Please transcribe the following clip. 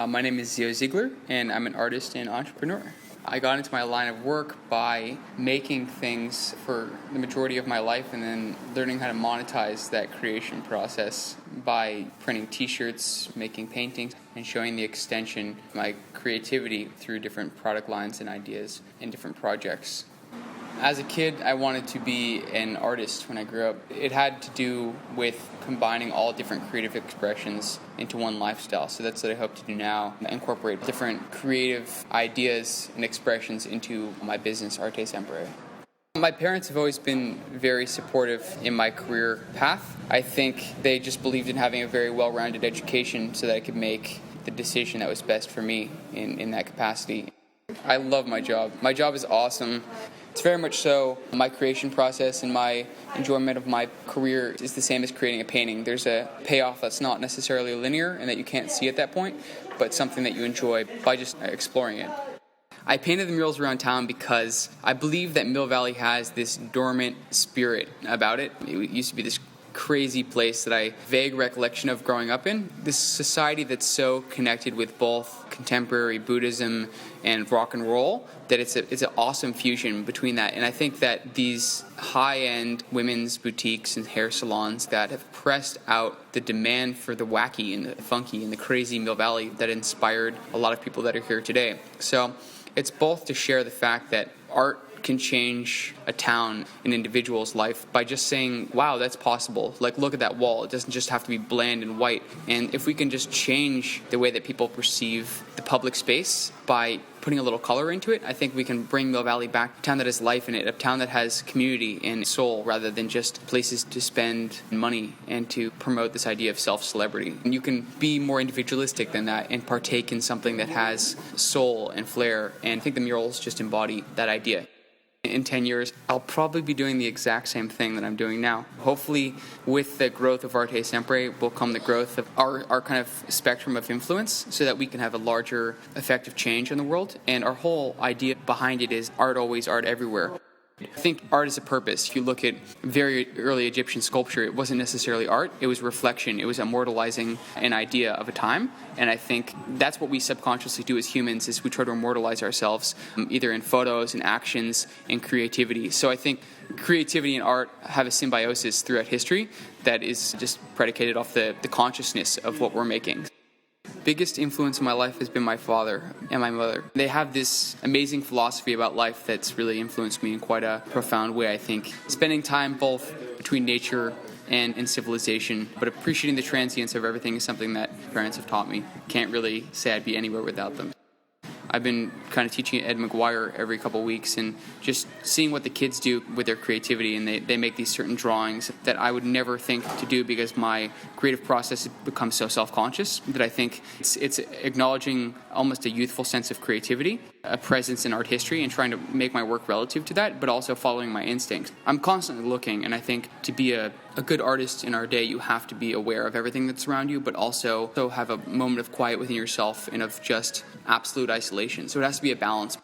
My name is Zio Ziegler, and I'm an artist and entrepreneur. I got into my line of work by making things for the majority of my life and then learning how to monetize that creation process by printing t-shirts, making paintings, and showing the extension of my creativity through different product lines and ideas in different projects. As a kid, I wanted to be an artist when I grew up. It had to do with combining all different creative expressions into one lifestyle. So that's what I hope to do now, incorporate different creative ideas and expressions into my business, Arte Sempre. My parents have always been very supportive in my career path. I think they just believed in having a very well-rounded education so that I could make the decision that was best for me in that capacity. I love my job. My job is awesome. It's very much so. My creation process and my enjoyment of my career is the same as creating a painting. There's a payoff that's not necessarily linear and that you can't see at that point, but something that you enjoy by just exploring it. I painted the murals around town because I believe that Mill Valley has this dormant spirit about it. It used to be this crazy place that I vague recollection of growing up in. This society that's so connected with both contemporary Buddhism and rock and roll that it's an awesome fusion between that. And I think that these high-end women's boutiques and hair salons that have pressed out the demand for the wacky and the funky and the crazy Mill Valley that inspired a lot of people that are here today. So it's both to share the fact that art can change a town, an individual's life by just saying, wow, that's possible. Like, look at that wall. It doesn't just have to be bland and white. And if we can just change the way that people perceive the public space by putting a little color into it, I think we can bring Mill Valley back, a town that has life in it, a town that has community and soul rather than just places to spend money and to promote this idea of self-celebrity. And you can be more individualistic than that and partake in something that has soul and flair, and I think the murals just embody that idea. In 10 years, I'll probably be doing the exact same thing that I'm doing now. Hopefully, with the growth of Arte Sempre will come the growth of our kind of spectrum of influence so that we can have a larger effective change in the world. And our whole idea behind it is art always, art everywhere. I think art is a purpose. If you look at very early Egyptian sculpture, it wasn't necessarily art, it was reflection. It was immortalizing an idea of a time. And I think that's what we subconsciously do as humans, is we try to immortalize ourselves, either in photos, in actions, in creativity. So I think creativity and art have a symbiosis throughout history that is just predicated off the consciousness of what we're making. Biggest influence in my life has been my father and my mother. They have this amazing philosophy about life that's really influenced me in quite a profound way, I think. Spending time both between nature and civilization, but appreciating the transience of everything is something that parents have taught me. Can't really say I'd be anywhere without them. I've been kind of teaching at Ed McGuire every couple of weeks and just seeing what the kids do with their creativity, and they make these certain drawings that I would never think to do because my creative process has become so self-conscious that I think it's acknowledging almost a youthful sense of creativity, a presence in art history, and trying to make my work relative to that, but also following my instincts. I'm constantly looking, and I think to be a good artist in our day, you have to be aware of everything that's around you, but also have a moment of quiet within yourself and of just absolute isolation. So it has to be a balance.